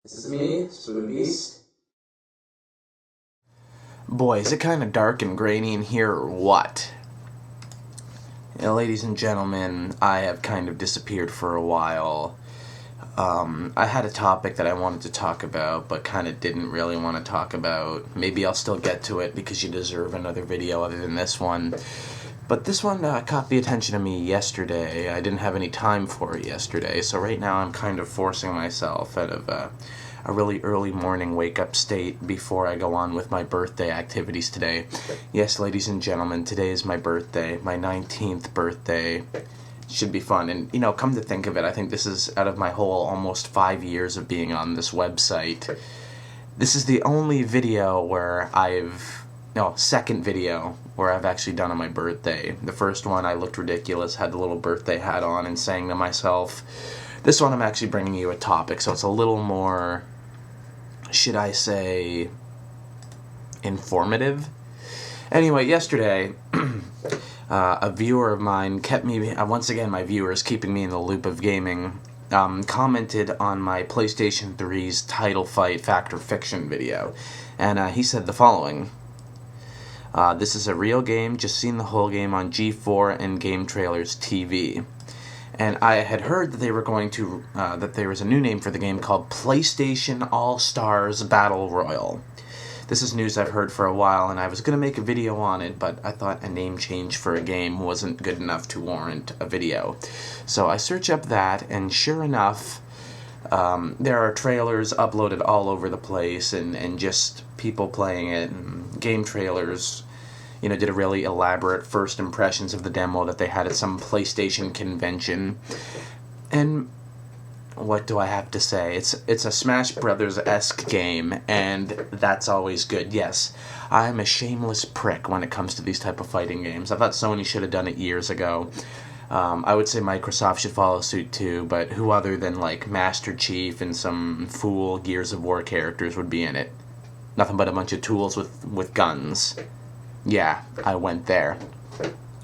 This is me, Spoon Beast. Boy, is it kind of dark and grainy in here or what? Ladies and gentlemen, I have kind of disappeared for a while. I had a topic that I wanted to talk about, but kind of didn't really want to talk about. Maybe I'll still get to it because you deserve another video other than this one. But this one caught the attention of me yesterday. I didn't have any time for it yesterday, so right now I'm kind of forcing myself out of a really early morning wake-up state before I go on with my birthday activities today. Yes, ladies and gentlemen, today is my birthday, my 19th birthday. Should be fun, and come to think of it, I think this is, out of my whole almost 5 years of being on this website, this is the only video where second video where I've actually done on my birthday. The first one I looked ridiculous, had the little birthday hat on and sang to myself. This one I'm actually bringing you a topic, so it's a little more, should I say, informative? Anyway, yesterday, a viewer of mine kept me, once again my viewers keeping me in the loop of gaming, commented on my PlayStation 3's title fight Fact or Fiction video, and he said the following: this is a real game, just seen the whole game on G4 and Game Trailers TV. And I had heard that they were going to, that there was a new name for the game called PlayStation All-Stars Battle Royale. This is news I've heard for a while, and I was going to make a video on it, but I thought a name change for a game wasn't good enough to warrant a video. So I search up that, and sure enough, there are trailers uploaded all over the place, and just people playing it, and game trailers, did a really elaborate first impressions of the demo that they had at some PlayStation convention. And what do I have to say? It's a Smash Brothers-esque game, and that's always good. Yes, I'm a shameless prick when it comes to these type of fighting games. I thought Sony should have done it years ago. I would say Microsoft should follow suit too, but who other than like Master Chief and some fool Gears of War characters would be in it? Nothing but a bunch of tools with guns. Yeah, I went there.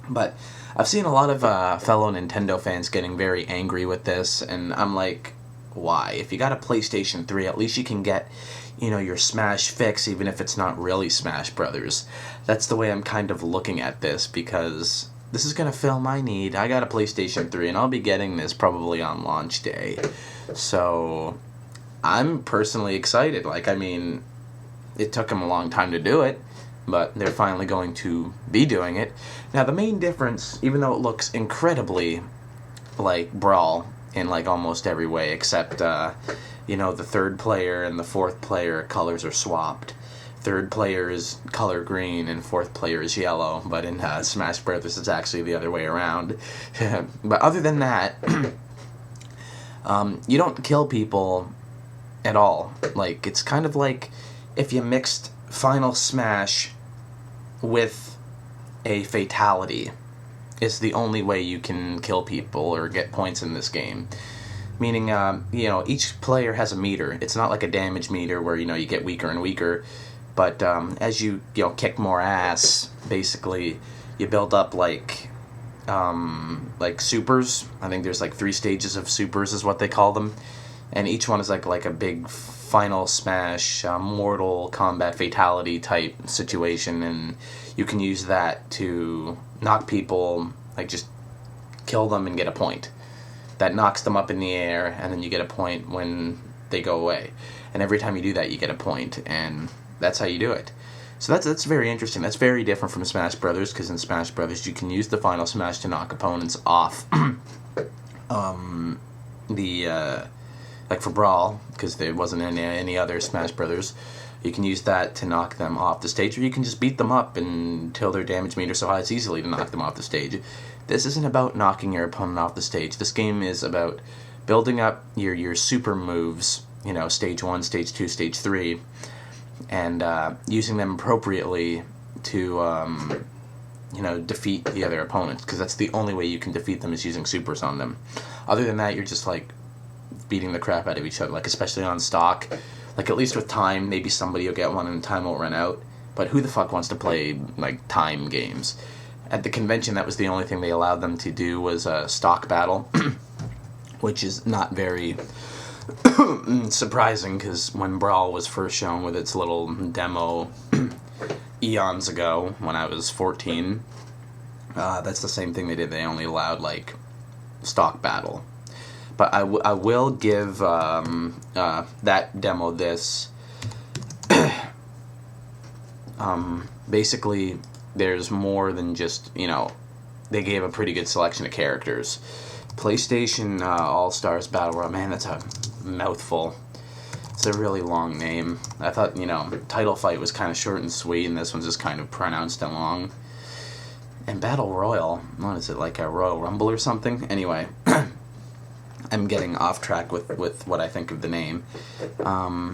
But I've seen a lot of fellow Nintendo fans getting very angry with this, and I'm like, why? If you got a PlayStation 3, at least you can get, your Smash fix, even if it's not really Smash Brothers. That's the way I'm kind of looking at this, because this is going to fill my need. I got a PlayStation 3, and I'll be getting this probably on launch day. So I'm personally excited. It took them a long time to do it, but they're finally going to be doing it. Now, the main difference, even though it looks incredibly like Brawl in almost every way, except, the third player and the fourth player colors are swapped. Third player is color green and fourth player is yellow, but in Smash Brothers it's actually the other way around. But other than that, you don't kill people at all. It's kind of like if you mixed Final Smash with a fatality is the only way you can kill people or get points in this game. Meaning, each player has a meter. It's not like a damage meter where, you get weaker and weaker. But as you, kick more ass, basically, you build up like supers. I think there's 3 stages of supers is what they call them. And each one is like a big Final Smash, Mortal Kombat fatality type situation, and you can use that to knock people, just kill them and get a point. That knocks them up in the air, and then you get a point when they go away. And every time you do that, you get a point, and that's how you do it. So that's very interesting. That's very different from Smash Brothers, because in Smash Brothers you can use the Final Smash to knock opponents off. For Brawl, because there wasn't any other Smash Brothers, you can use that to knock them off the stage, or you can just beat them up until their damage meter so high it's easily to knock them off the stage. This isn't about knocking your opponent off the stage. This game is about building up your super moves, stage 1, stage 2, stage 3, and using them appropriately to defeat the other opponents, because that's the only way you can defeat them is using supers on them. Other than that, you're just beating the crap out of each other, especially on stock. At least with time, maybe somebody will get one and time won't run out, but who the fuck wants to play time games? At the convention, that was the only thing they allowed them to do was a stock battle, which is not very Surprising, because when Brawl was first shown with its little demo eons ago, when I was 14, that's the same thing they did. They only allowed, like, stock battle. But I will give that demo this. Basically, there's more than just, they gave a pretty good selection of characters. PlayStation All-Stars Battle Royale, man, that's a mouthful. It's a really long name. I thought, Title Fight was kind of short and sweet, and this one's just kind of pronounced and long. And Battle Royale, what is it, like a Royal Rumble or something? Anyway, I'm getting off track with what I think of the name. At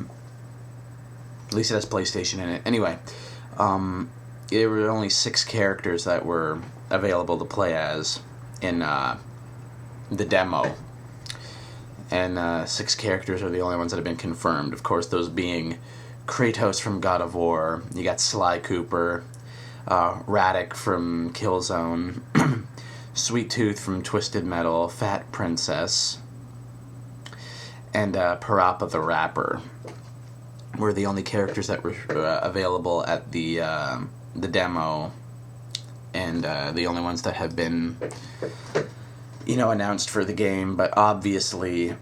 least it has PlayStation in it. Anyway, there were only 6 characters that were available to play as in the demo. And 6 characters are the only ones that have been confirmed. Of course, those being Kratos from God of War. You got Sly Cooper, Radec from Killzone, Sweet Tooth from Twisted Metal, Fat Princess, and Parappa the Rapper were the only characters that were available at the demo, and the only ones that have been, announced for the game. But obviously,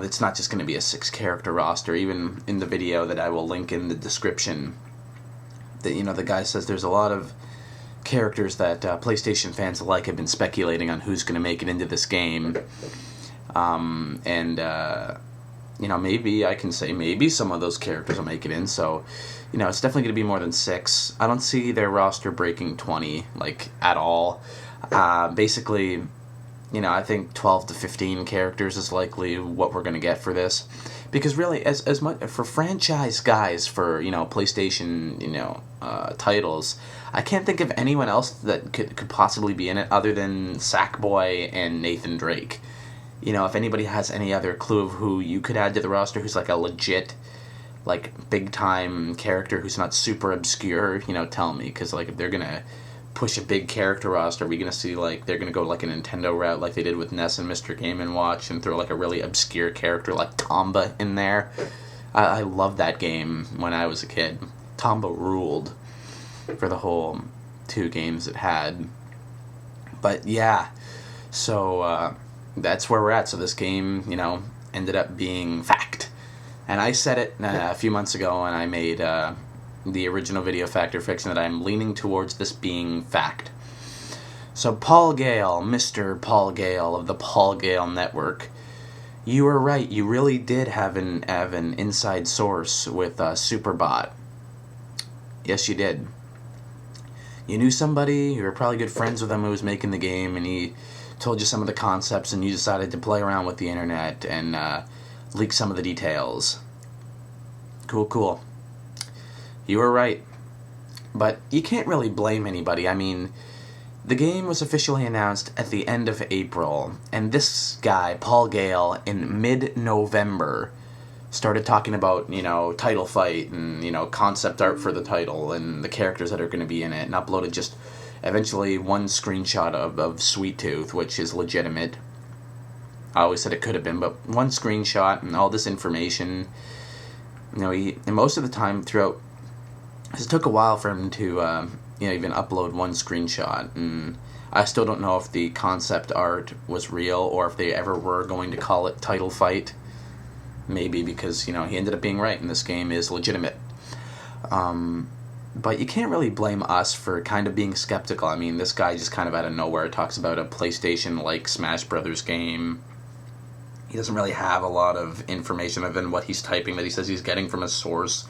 it's not just going to be a 6-character roster. Even in the video that I will link in the description, the guy says there's a lot of characters that PlayStation fans alike have been speculating on who's going to make it into this game. Maybe I can say maybe some of those characters will make it in. So, it's definitely going to be more than 6. I don't see their roster breaking 20, at all. Basically, I think 12 to 15 characters is likely what we're going to get for this. Because really, as much for franchise guys for, PlayStation, titles, I can't think of anyone else that could possibly be in it other than Sackboy and Nathan Drake. If anybody has any other clue of who you could add to the roster who's like a legit, big-time character who's not super obscure, tell me. Because, if they're going to push a big character roster, are we going to see, they're going to go, a Nintendo route like they did with NES and Mr. Game & Watch and throw, a really obscure character like Tomba in there? I loved that game when I was a kid. Tomba ruled for the whole 2 games it had. But, yeah. So, that's where we're at. So this game, ended up being fact. And I said it a few months ago, and I made the original video Fact or Fiction that I'm leaning towards this being fact. So Paul Gale, Mr. Paul Gale of the Paul Gale Network, you were right. You really did have an inside source with Superbot. Yes, you did. You knew somebody, you were probably good friends with him who was making the game, and he told you some of the concepts, and you decided to play around with the internet and leak some of the details. Cool. You were right. But you can't really blame anybody. I mean, the game was officially announced at the end of April, and this guy, Paul Gale, in mid-November, started talking about, title fight and, concept art for the title and the characters that are going to be in it, and uploaded just eventually one screenshot of Sweet Tooth, which is legitimate. I always said it could have been, but one screenshot and all this information. And most of the time throughout, it took a while for him to, even upload one screenshot. And I still don't know if the concept art was real or if they ever were going to call it Title Fight. Maybe because, he ended up being right and this game is legitimate. But you can't really blame us for kind of being skeptical. I mean, this guy just kind of out of nowhere talks about a PlayStation-like Smash Brothers game. He doesn't really have a lot of information other than what he's typing that he says he's getting from a source.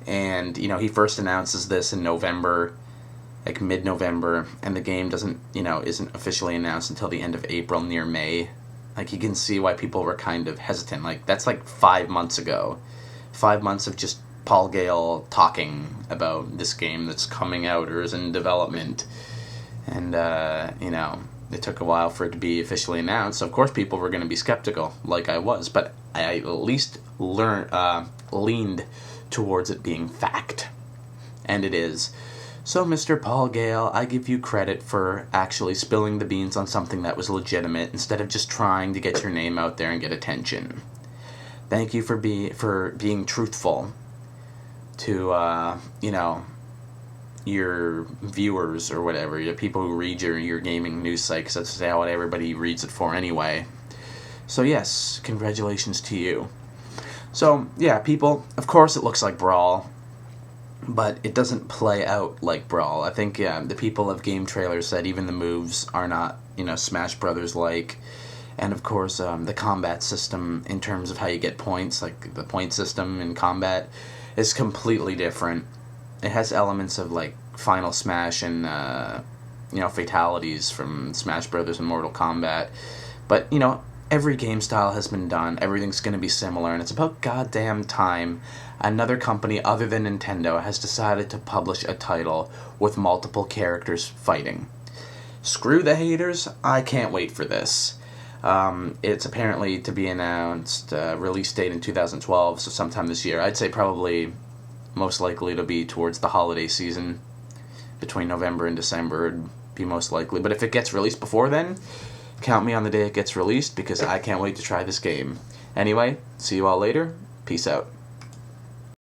And, he first announces this in November, mid-November, and the game doesn't, isn't officially announced until the end of April, near May. You can see why people were kind of hesitant. That's 5 months ago. 5 months of just Paul Gale talking about this game that's coming out or is in development. And, it took a while for it to be officially announced. So of course people were going to be skeptical, like I was. But I at least leaned towards it being fact. And it is. So, Mr. Paul Gale, I give you credit for actually spilling the beans on something that was legitimate instead of just trying to get your name out there and get attention. Thank you for being truthful to, your viewers or whatever, your people who read your gaming news site, because that's what everybody reads it for anyway. So yes, congratulations to you. So, yeah, people, of course it looks like Brawl, but it doesn't play out like Brawl. I think the people of game trailers said even the moves are not, Smash Brothers like. And of course, the combat system in terms of how you get points, like the point system in combat, is completely different. It has elements of like Final Smash and fatalities from Smash Brothers and Mortal Kombat. But every game style has been done. Everything's going to be similar, and it's about goddamn time another company other than Nintendo has decided to publish a title with multiple characters fighting. Screw the haters, I can't wait for this. It's apparently to be announced, release date in 2012, so sometime this year. I'd say probably, most likely it'll be towards the holiday season, between November and December would be most likely. But if it gets released before then, count me on the day it gets released, because I can't wait to try this game. Anyway, see you all later. Peace out.